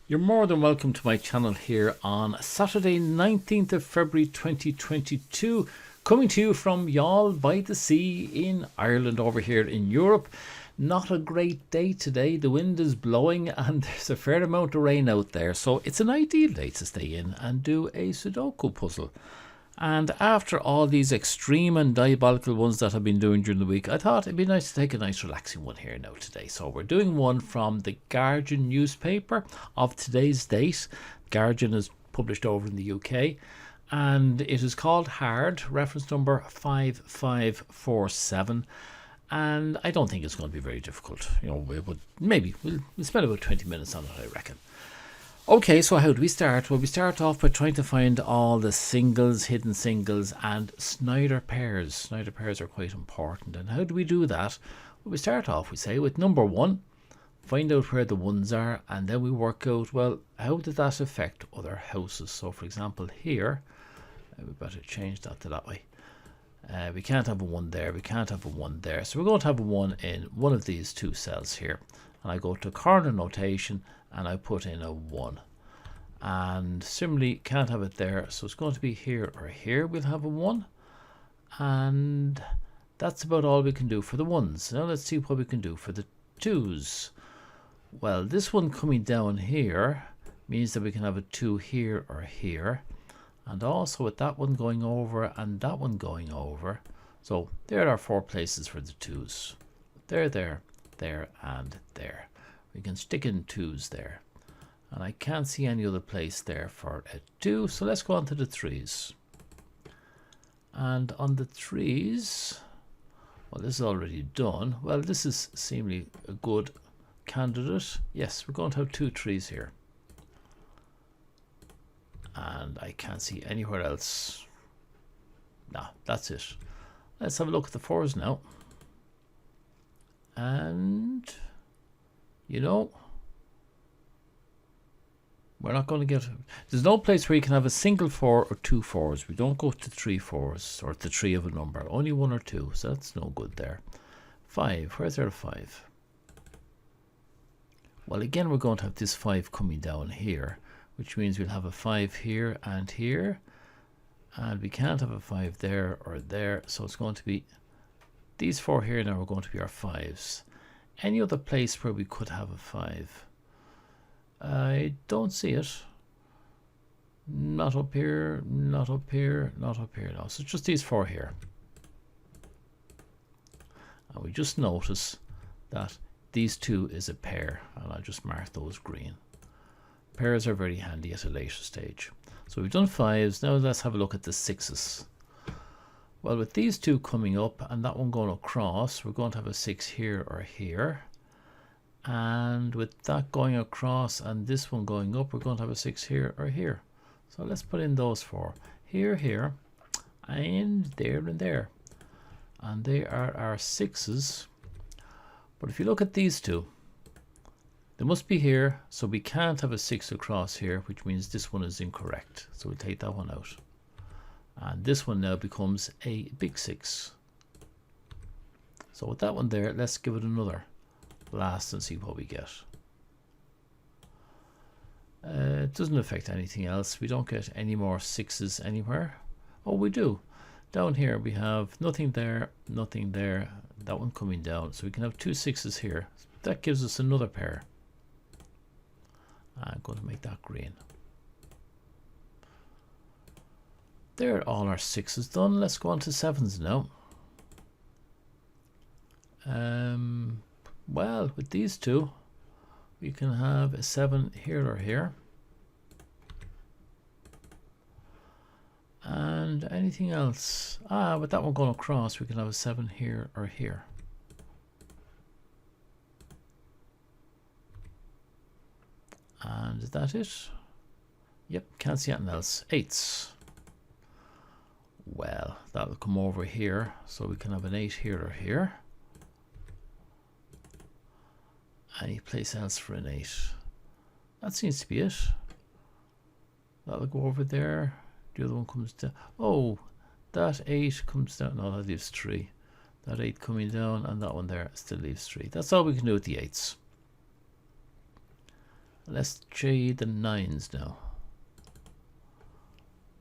You're more than welcome to my channel here on Saturday 19th of February 2022, coming to you from Youghal by the Sea in Ireland over here in Europe. Not a great day today, the wind is blowing and there's a fair amount of rain out there, so it's an ideal day to stay in and do a Sudoku puzzle. And after all these extreme and diabolical ones that I've been doing during the week, I thought it'd be nice to take a nice relaxing one here now today. So we're doing one from the Guardian newspaper of today's date. Guardian is published over in the UK and it is called Hard, reference number 5547. And I don't think it's going to be very difficult. You know, we'll spend about 20 minutes on it, I reckon. Okay, so how do we start? Well, we start off by trying to find all the singles, hidden singles, and Snyder pairs. Snyder pairs are quite important. And how do we do that? Well, we start off, we say, with number one, find out where the ones are, and then we work out, well, how did that affect other houses? So, for example, here, we better change that to that way. We can't have a one there, we can't have a one there. So we're going to have a one in one of these two cells here. And I go to corner notation and I put in a 1. And similarly, can't have it there, so it's going to be here or here. We'll have a 1. And that's about all we can do for the ones. Now let's see what we can do for the twos. Well, this one coming down here means that we can have a 2 here or here. And also with that one going over and that one going over. So there are 4 places for the twos. There, there, there, and there. We can stick in 2s there. And I can't see any other place there for a 2. So let's go on to the 3s. And on the 3s, well, this is already done. Well, this is seemingly a good candidate. Yes, we're going to have 2 3s here. And I can't see anywhere else. No, that's it. Let's have a look at the 4s now. And you know, we're not going to get, there's no place where you can have a single 4 or 2 4s. We don't go to 3 4s or to 3 of a number, only 1 or 2, so that's no good there. 5, where's there a 5? Well, again, we're going to have this 5 coming down here, which means we'll have a 5 here, and we can't have a 5 there or there, so it's going to be these 4 here now are going to be our 5s. Any other place where we could have a 5? I don't see it. Not up here, not up here, not up here. No, so it's just these 4 here. And we just notice that these 2 is a pair, and I'll just mark those green. Pairs are very handy at a later stage. So we've done 5s. Now let's have a look at the 6s. Well, with these 2 coming up and that one going across, we're going to have a 6 here or here. And with that going across and this one going up, we're going to have a 6 here or here. So let's put in those 4. Here, here, and there and there. And they are our 6s. But if you look at these 2, they must be here, so we can't have a 6 across here, which means this one is incorrect. So we'll take that one out. And this one now becomes a big 6. So with that one there, let's give it another blast and see what we get. It doesn't affect anything else. We don't get any more 6s anywhere. Oh, we do. Down here we have nothing there, nothing there. That one coming down. So we can have 2 6s here. That gives us another pair. I'm going to make that green. There, all our 6s done. Let's go on to 7s now. Well, with these 2, we can have a 7 here or here. And anything else? With that one going across, we can have a 7 here or here. And is that it? Yep, can't see anything else. 8s. Well, that'll come over here, so we can have an 8 here or here. Any place else for an 8? That seems to be it. That'll go over there. The other one comes down. Oh, that 8 comes down. No, that leaves 3. That 8 coming down, and that one there still leaves 3. That's all we can do with the 8s. Let's try the 9s now.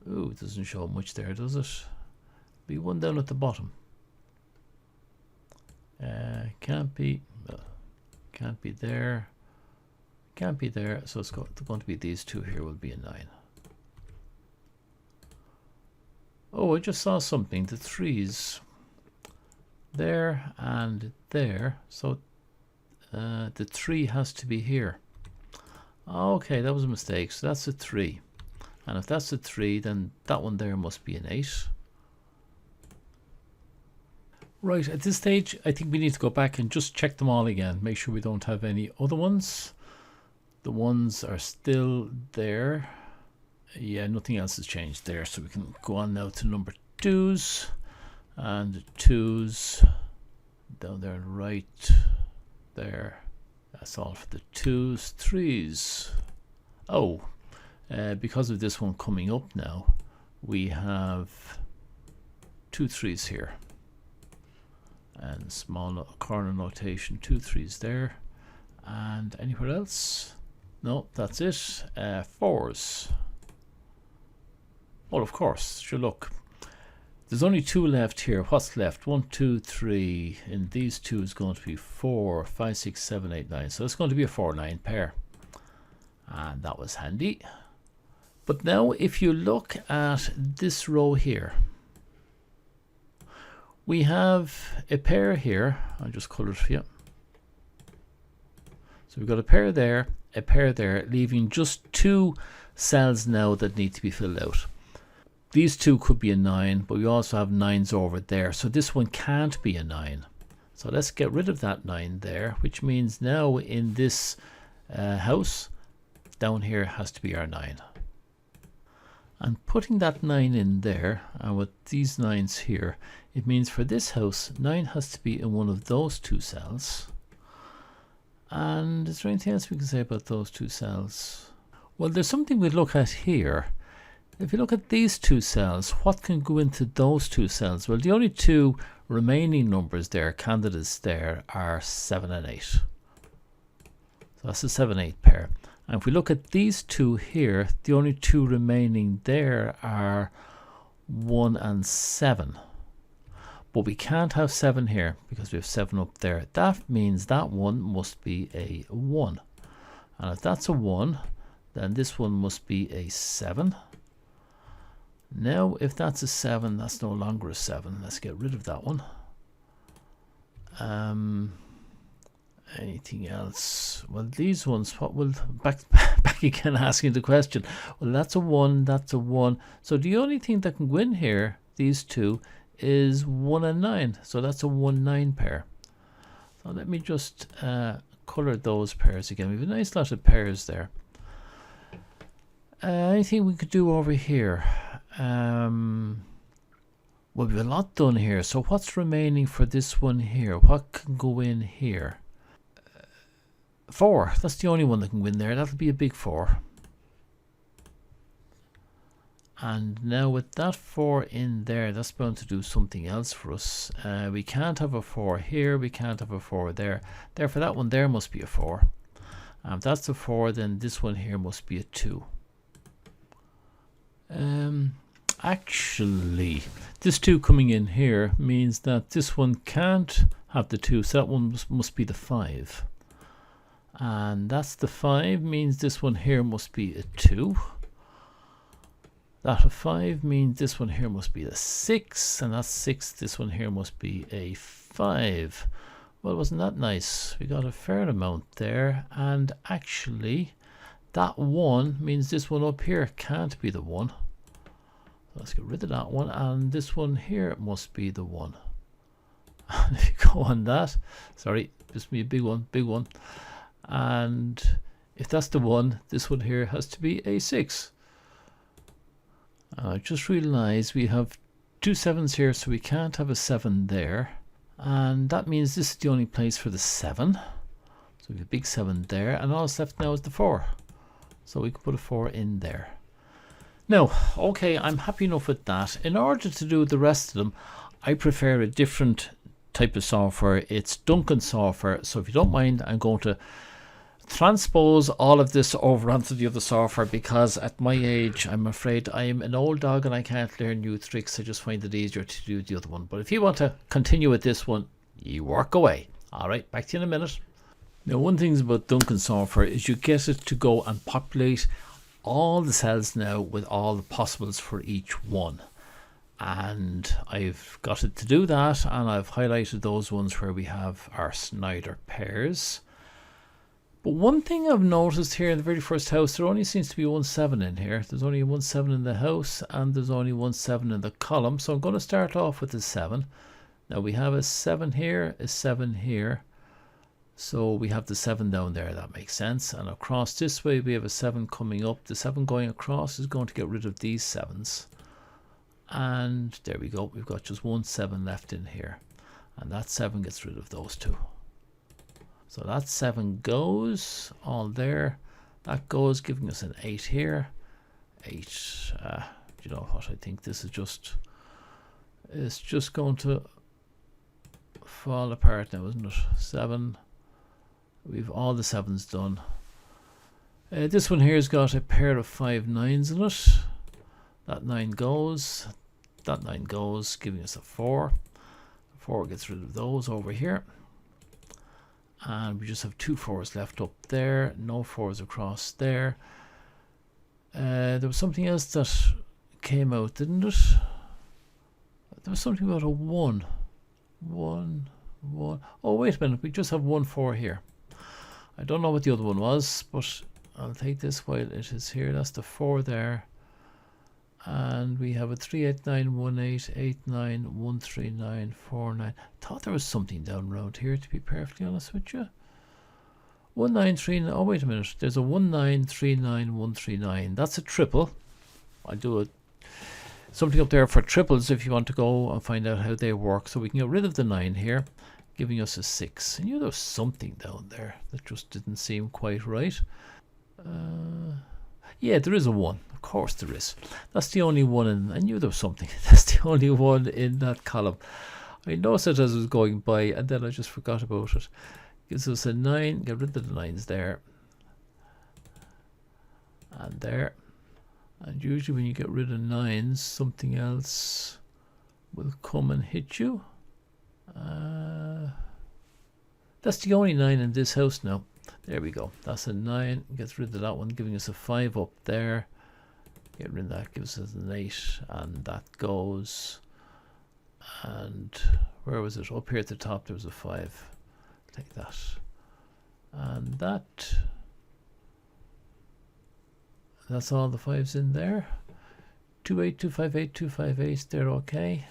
Ooh, it doesn't show much there, does it? Be one down at the bottom. Can't be there. Can't be there. So it's going to be these two here. Will be a 9. Oh, I just saw something. The 3s there and there. So the 3 has to be here. Okay, that was a mistake. So that's a 3. And if that's a 3, then that one there must be an 8. Right, at this stage, I think we need to go back and just check them all again. Make sure we don't have any other ones. The ones are still there. Yeah, nothing else has changed there. So we can go on now to number 2s. And 2s down there and right there. That's all for the 2s. 3s. Oh, because of this one coming up now, we have 2 3s here. And small corner notation, 2 3s there. And anywhere else? No, that's it. 4s. Well, of course, sure, look. There's only 2 left here. What's left? 1, 2, 3. And these 2 is going to be 4, 5, 6, 7, 8, 9. So it's going to be a 4, 9 pair. And that was handy. But now if you look at this row here, we have a pair here. I'll just color it for you. So we've got a pair there, leaving just 2 cells now that need to be filled out. These 2 could be a 9, but we also have 9s over there. So this one can't be a 9. So let's get rid of that 9 there, which means now in this house, down here has to be our 9. And putting that 9 in there, and with these 9s here, it means for this house, 9 has to be in one of those 2 cells. And is there anything else we can say about those 2 cells? Well, there's something we look at here. If you look at these 2 cells, what can go into those 2 cells? Well, the only 2 remaining numbers there, candidates there, are 7 and 8. So that's a 7-8 pair. And if we look at these 2 here, the only 2 remaining there are 1 and 7. But we can't have 7 here because we have 7 up there. That means that one must be a 1. And if that's a 1, then this one must be a 7. Now, if that's a 7, that's no longer a 7. Let's get rid of that one. Anything else? Well, these ones, what will back again asking the question. Well, that's a 1, that's a 1. So the only thing that can go in here, these 2, is 1 and 9. So that's a 1-9 pair. So let me just color those pairs again. We have a nice lot of pairs there. Anything we could do over here? Well, we have a lot done here. So what's remaining for this one here? What can go in here? 4. That's the only one that can go in there. That'll be a big 4. And now with that 4 in there, that's bound to do something else for us. We can't have a 4 here. We can't have a 4 there. Therefore, that one there must be a 4. If that's a 4, then this one here must be a 2. Actually, this 2 coming in here means that this one can't have the 2. So that one must be the 5. And that's the 5, means this one here must be a 2. That of 5 means this one here must be a 6, and that's 6, this one here must be a 5. Well, wasn't that nice? We got a fair amount there, and actually that 1 means this one up here can't be the 1. So let's get rid of that one, and this one here must be the 1. And if you go on that, sorry, this will be a big one. And if that's the 1, this one here has to be a 6. I just realized we have 2 7s here, so we can't have a 7 there. And that means this is the only place for the 7. So we have a big 7 there, and all that's left now is the 4. So we can put a 4 in there. Now, okay, I'm happy enough with that. In order to do the rest of them, I prefer a different type of software. It's Duncan software. So if you don't mind, I'm going to transpose all of this over onto the other software, because at my age, I'm afraid I'm an old dog and I can't learn new tricks. I just find it easier to do the other one. But if you want to continue with this one, you work away. All right, back to you in a minute. Now, one thing about Duncan software is you get it to go and populate all the cells now with all the possibles for each one. And I've got it to do that, and I've highlighted those ones where we have our Snyder pairs. But one thing I've noticed here in the very first house, there only seems to be 1 7 in here. There's only 1 7 in the house, and there's only 1 7 in the column. So I'm going to start off with the 7. Now we have a 7 here, a 7 here. So we have the 7 down there, that makes sense. And across this way we have a 7 coming up. The 7 going across is going to get rid of these 7s. And there we go, we've got just 1 7 left in here. And that 7 gets rid of those 2. So that 7 goes, all there. That goes, giving us an 8 here. 8, you know what, I think this is just, it's just going to fall apart now, isn't it? 7. We've all the 7s done. This one here has got a pair of 5 9s in it. That 9 goes. That 9 goes, giving us a 4. 4 gets rid of those over here. And we just have 2 4s left up there. No 4s across there. There was something else that came out, didn't it? There was something about a 1. 1, 1. Oh, wait a minute. We just have 1 4 here. I don't know what the other one was, but I'll take this while it is here. That's the 4 there. And we have a 3 8 9 1 8 8 9 1 3 9 4 9. Thought there was something down around here, to be perfectly honest with you. 1 9 3 9. Oh, wait a minute. There's a 1 9 3 9 1 3 9. That's a triple. I'll do something up there for triples if you want to go and find out how they work. So we can get rid of the 9 here, giving us a 6. And you know, there was something down there that just didn't seem quite right. Yeah, there is a 1. Of course there is. That's the only one in, I knew there was something. That's the only one in that column. I noticed it as I was going by, and then I just forgot about it. Gives us a 9. Get rid of the 9s there. And there. And usually when you get rid of 9s, something else will come and hit you. That's the only 9 in this house now. There we go. That's a 9. Gets rid of that one, giving us a 5 up there. Get rid of that, gives us an 8. And that goes. And where was it? Up here at the top, there was a 5. Take that. And that. That's all the 5s in there. 2 8 2 5 8 2 5 8. They're okay.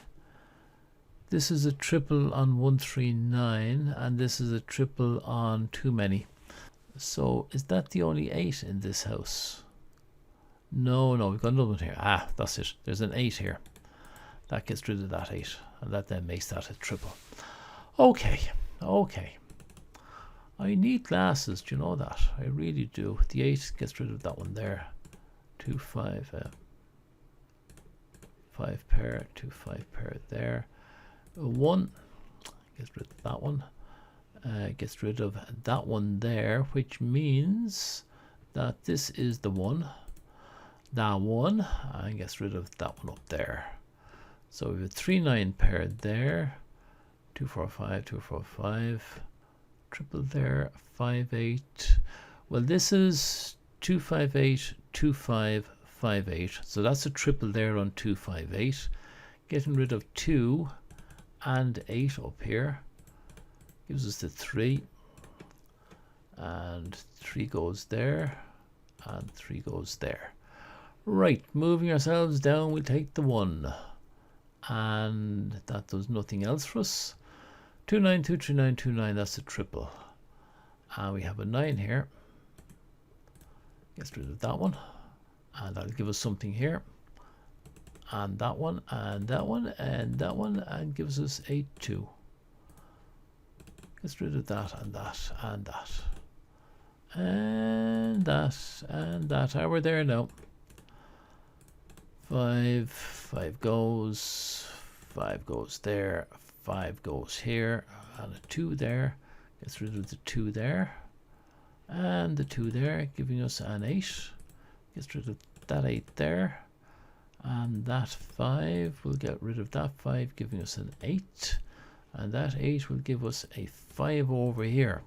This is a triple on 1 3 9. And this is a triple on too many. So is that the only 8 in this house? No, we've got another one here. Ah, that's it. There's an 8 here. That gets rid of that 8. And that then makes that a triple. Okay. I need glasses, do you know that? I really do. The 8 gets rid of that one there. 2 5 5 pair, 2 5 pair there. 1 gets rid of that one. Gets rid of that one there, which means that this is the 1. That one, and gets rid of that one up there. So we have a 3 9 pair there. 2 4 5 2 4 5. Triple there. 5 8. Well, this is 2 5 8 2 5 5 8. So that's a triple there on 2 5 8. Getting rid of 2 and 8 up here. Gives us the 3. And 3 goes there. And 3 goes there. Right, moving ourselves down, we'll take the 1. And that does nothing else for us. 2 9 2 3 9 2 9, that's a triple. And we have a 9 here. Gets rid of that one. And that'll give us something here. And that one, and that one, and that one, and gives us 8 2. Gets rid of that, and that, and that. And that, and that. And we're there now. 5 goes, 5 goes there, 5 goes here, and a 2 there. Gets rid of the 2 there. and the 2 there, giving us an 8. Get rid of that 8 there, and that 5 will get rid of that 5, giving us an 8, and that 8 will give us a 5 over here.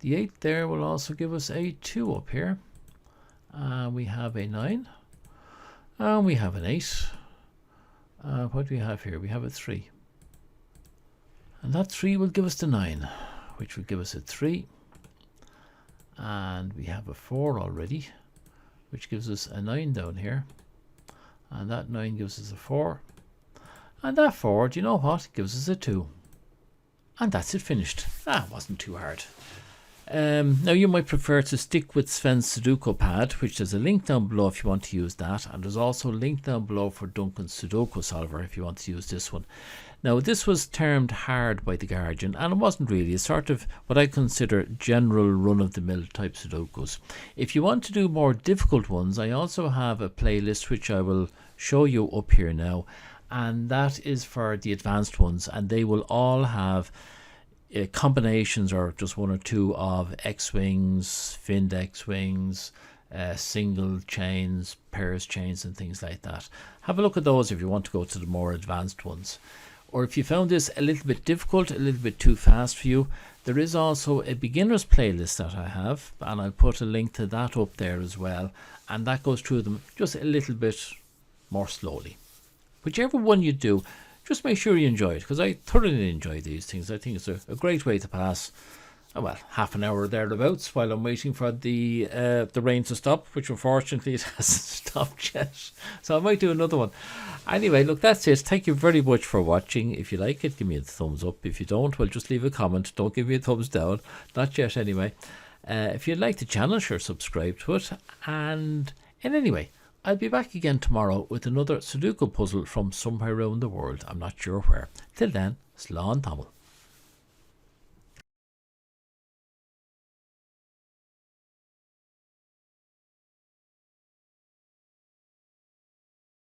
The 8 there will also give us a 2 up here, and we have a 9, and we have an 8. What do we have here? We have a 3, and that 3 will give us the 9, which will give us a 3, and we have a 4 already, which gives us a 9 down here, and that 9 gives us a 4, and that 4, do you know what, gives us a 2. And that's it, finished. That wasn't too hard. Now you might prefer to stick with Sven's Sudoku pad, which there's a link down below if you want to use that, and there's also a link down below for Duncan's Sudoku solver if you want to use this one. Now this was termed hard by TheGuardian, and it wasn't really. It's sort of what I consider general run-of-the-mill type Sudokus. If you want to do more difficult ones, I also have a playlist which I will show you up here now, and that is for the advanced ones, and they will all have combinations or just 1 or 2 of X-wings, finned X-wings, single chains, pairs chains and things like that. Have a look at those if you want to go to the more advanced ones. Or if you found this a little bit difficult, a little bit too fast for you, there is also a beginner's playlist that I have, and I'll put a link to that up there as well, and that goes through them just a little bit more slowly. Whichever one you do, just make sure you enjoy it, because I thoroughly enjoy these things. I think it's a great way to pass, well, half an hour thereabouts while I'm waiting for the rain to stop, which unfortunately it hasn't stopped yet. So I might do another one. Anyway, look, that's it. Thank you very much for watching. If you like it, give me a thumbs up. If you don't, well, just leave a comment. Don't give me a thumbs down. Not yet, anyway. If you'd like the channel, sure, subscribe to it. And anyway, I'll be back again tomorrow with another Sudoku puzzle from somewhere around the world. I'm not sure where. Till then, Slán Tamil.